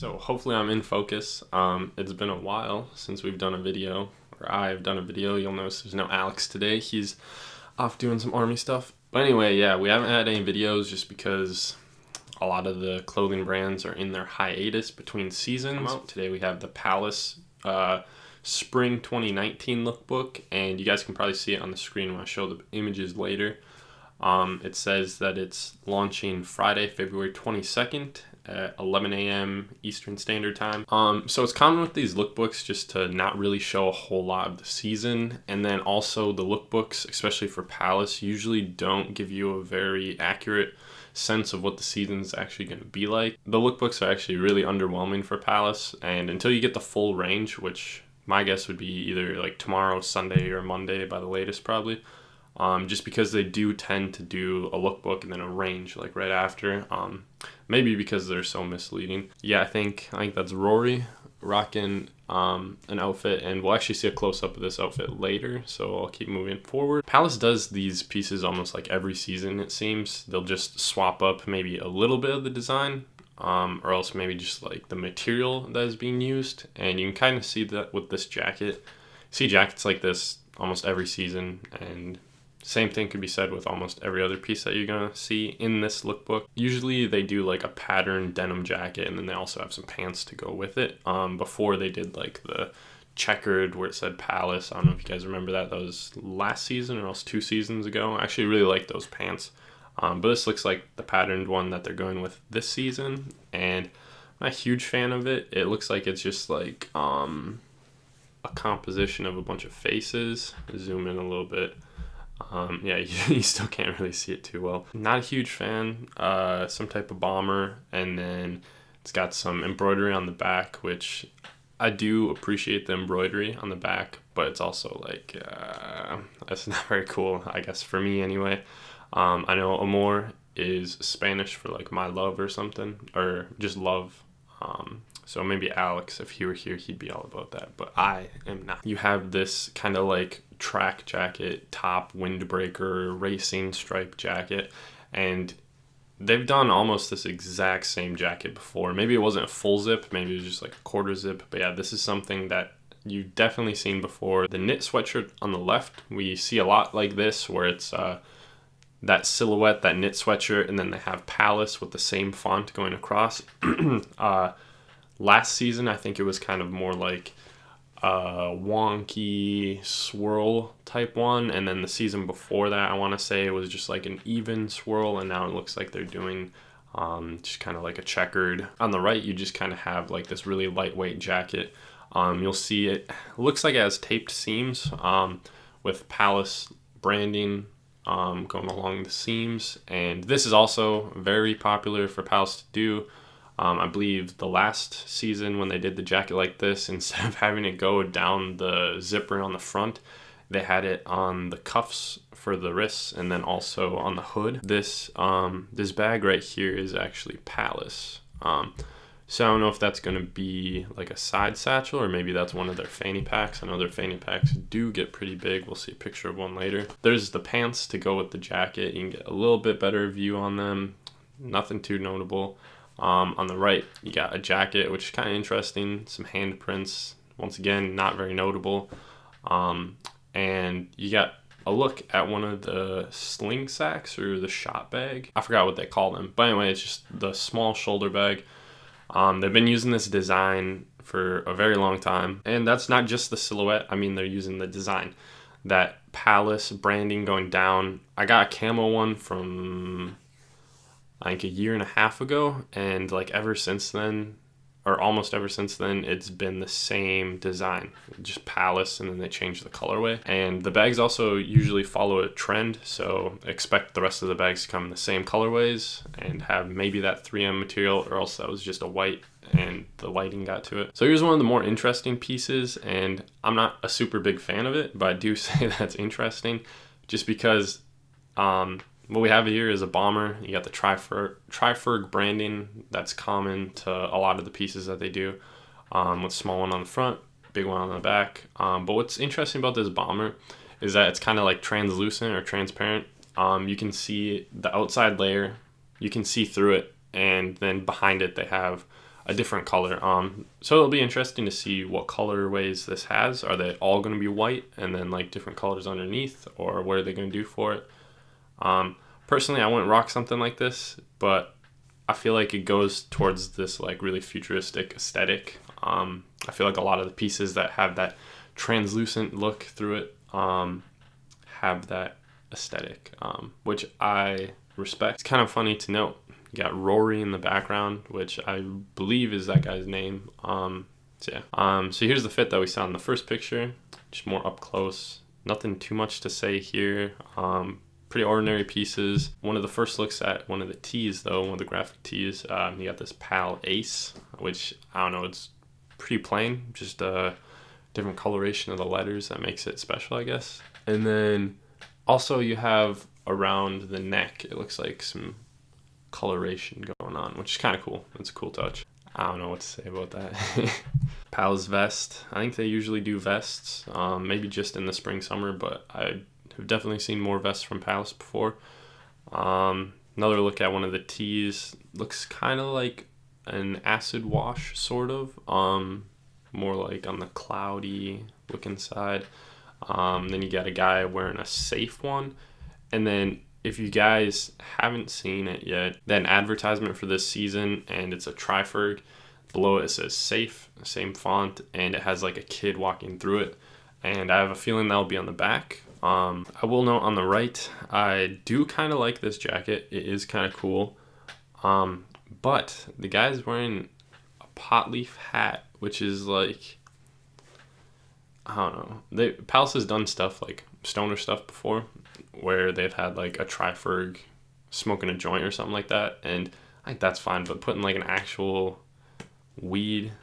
So hopefully I'm in focus. It's been a while since we've done a video, or I've done a video. You'll notice there's no Alex today. He's off doing some army stuff. But anyway, yeah, we haven't had any videos just because a lot of the clothing brands are in their hiatus between seasons. Today we have the Palace Spring 2019 lookbook, and you guys can probably see it on the screen when I show the images later. It says that it's launching Friday, February 22nd at 11 a.m. Eastern Standard Time. So it's common with these lookbooks just to not really show a whole lot of the season. And then also the lookbooks, especially for Palace, usually don't give you a very accurate sense of what the season's actually going to be like. The lookbooks are actually really underwhelming for Palace, and until you get the full range, which my guess would be either like tomorrow, Sunday, or Monday by the latest probably, just because they do tend to do a lookbook and then a range like right after, maybe because they're so misleading. Yeah, I think that's Rory rocking an outfit, and we'll actually see a close-up of this outfit later, so I'll keep moving forward. Palace does these pieces almost like every season, it seems. They'll just swap up maybe a little bit of the design, or else maybe just like the material that is being used, and you can kind of see that with this jacket. See jackets like this almost every season, and same thing could be said with almost every other piece that you're gonna see in this lookbook. Usually they do like a patterned denim jacket, and then they also have some pants to go with it. Before they did like the checkered where it said Palace. I don't know if you guys remember that. That was last season or else 2 seasons ago. I actually really like those pants. But this looks like the patterned one that they're going with this season, and I'm not a huge fan of it. It looks like it's just like a composition of a bunch of faces. Zoom in a little bit. Yeah, you still can't really see it too well. Not a huge fan. Some type of bomber, and then it's got some embroidery on the back, which I do appreciate the embroidery on the back, but it's also like, that's not very cool, I guess, for me anyway. I know amor is Spanish for like my love or something, or just love. So maybe Alex, if he were here, he'd be all about that, but I am not. You have this kind of like track jacket, top, windbreaker, racing stripe jacket, and they've done almost this exact same jacket before. Maybe it wasn't a full zip, maybe it was just like a quarter zip, but yeah, this is something that you've definitely seen before. The knit sweatshirt on the left, we see a lot like this, where it's that silhouette, that knit sweatshirt, and then they have Palace with the same font going across. Last season, I think it was kind of more like a wonky swirl type one, and then the season before that, I want to say it was just like an even swirl, and now it looks like they're doing just kind of like a checkered. On the right, you just kind of have like this really lightweight jacket. You'll see it looks like it has taped seams with Palace branding going along the seams, and this is also very popular for Palace to do. I believe the last season when they did the jacket like this, instead of having it go down the zipper on the front, they had it on the cuffs for the wrists and then also on the hood. This bag right here is actually Palace. So I don't know if that's going to be like a side satchel, or maybe that's one of their fanny packs. I know their fanny packs do get pretty big. We'll see a picture of one later. There's the pants to go with the jacket. You can get a little bit better view on them. Nothing too notable. On the right, you got a jacket, which is kind of interesting. Some handprints. Once again, not very notable. And you got a look at one of the sling sacks or the shot bag. I forgot what they call them. But anyway, it's just the small shoulder bag. They've been using this design for a very long time. And that's not just the silhouette. I mean, they're using the design. That Palace branding going down. I got a camo one from I think a year and a half ago, and like ever since then, or almost ever since then, it's been the same design, just Palace, and then they changed the colorway. And the bags also usually follow a trend, so expect the rest of the bags to come in the same colorways and have maybe that 3M material, or else that was just a white and the lighting got to it. So here's one of the more interesting pieces, and I'm not a super big fan of it, but I do say that's interesting just because what we have here is a bomber. You got the Triferg branding that's common to a lot of the pieces that they do, with small one on the front, big one on the back. But what's interesting about this bomber is that it's kind of like translucent or transparent. You can see the outside layer, you can see through it, and then behind it they have a different color. So it'll be interesting to see what colorways this has. Are they all going to be white and then like different colors underneath, or what are they going to do for it? Personally, I wouldn't rock something like this, but I feel like it goes towards this like really futuristic aesthetic. I feel like a lot of the pieces that have that translucent look through it have that aesthetic, which I respect. It's kind of funny to note, you got Rory in the background, which I believe is that guy's name. So yeah. So here's the fit that we saw in the first picture, just more up close. Nothing too much to say here. Pretty ordinary pieces. One of the first looks at one of the tees though, one of the graphic tees, you got this Pal Ace, which I don't know, it's pretty plain, just a different coloration of the letters that makes it special, I guess. And then also you have around the neck, it looks like some coloration going on, which is kind of cool. It's a cool touch. I don't know what to say about that. Pal's vest. I think they usually do vests, maybe just in the spring, summer, but I have definitely seen more vests from Palace before. Another look at one of the tees. Looks kind of like an acid wash, sort of. More like on the cloudy looking side. Then you got a guy wearing a safe one. And then if you guys haven't seen it yet, then advertisement for this season, and it's a Triferg. Below it says safe, same font, and it has like a kid walking through it. And I have a feeling that'll be on the back. I will note on the right, I do kind of like this jacket. It is kind of cool. But the guy's wearing a pot leaf hat, which is like, I don't know. Palace has done stuff like stoner stuff before, where they've had like a Triferg smoking a joint or something like that, and I think that's fine. But putting like an actual weed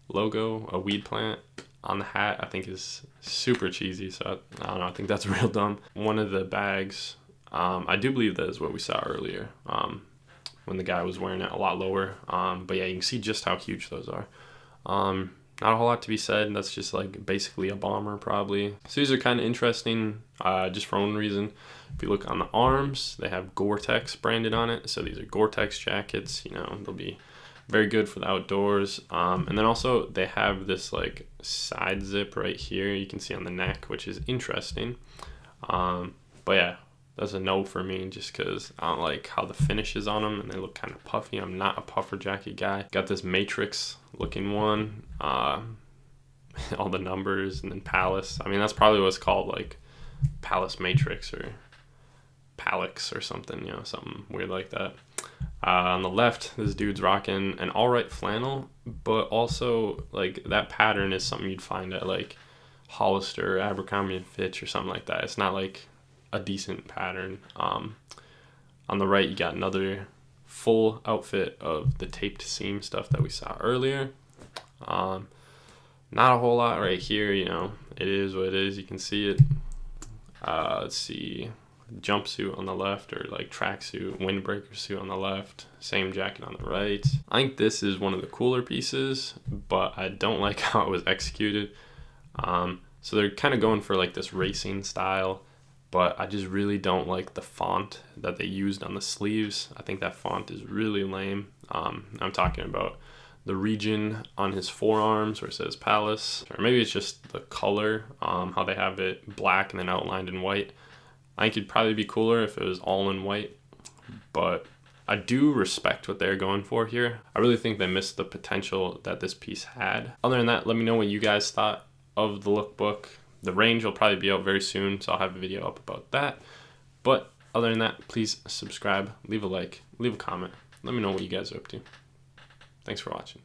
logo, a weed plant on the hat, I think is super cheesy. So I don't know. I think that's real dumb. One of the bags, I do believe that is what we saw earlier, when the guy was wearing it a lot lower. But yeah, you can see just how huge those are. Not a whole lot to be said. That's just like basically a bomber probably. So these are kind of interesting, just for one reason. If you look on the arms, they have gore-tex branded on it. So these are gore-tex jackets, you know, they'll be very good for the outdoors. And then also they have this like side zip right here, you can see on the neck, which is interesting. But yeah, that's a no for me, just because I don't like how the finish is on them and they look kind of puffy. I'm not a puffer jacket guy. Got this Matrix looking one, all the numbers, and then Palace. I mean, that's probably what's called, like Palace Matrix or Palix or something, you know, something weird like that. On the left, this dude's rocking an alright flannel, but also like that pattern is something you'd find at like Hollister, Abercrombie and Fitch or something like that. It's not like a decent pattern. On the right, you got another full outfit of the taped seam stuff that we saw earlier. Not a whole lot right here, you know, it is what it is. You can see it. Let's see, jumpsuit on the left, or like tracksuit, windbreaker suit on the left, same jacket on the right. I think this is one of the cooler pieces, but I don't like how it was executed. So they're kind of going for like this racing style, but I just really don't like the font that they used on the sleeves. I think that font is really lame. I'm talking about the region on his forearms where it says Palace, or maybe it's just the color, how they have it black and then outlined in white. I think it'd probably be cooler if it was all in white, but I do respect what they're going for here. I really think they missed the potential that this piece had. Other than that, let me know what you guys thought of the lookbook. The range will probably be out very soon, so I'll have a video up about that. But other than that, please subscribe, leave a like, leave a comment. Let me know what you guys are up to. Thanks for watching.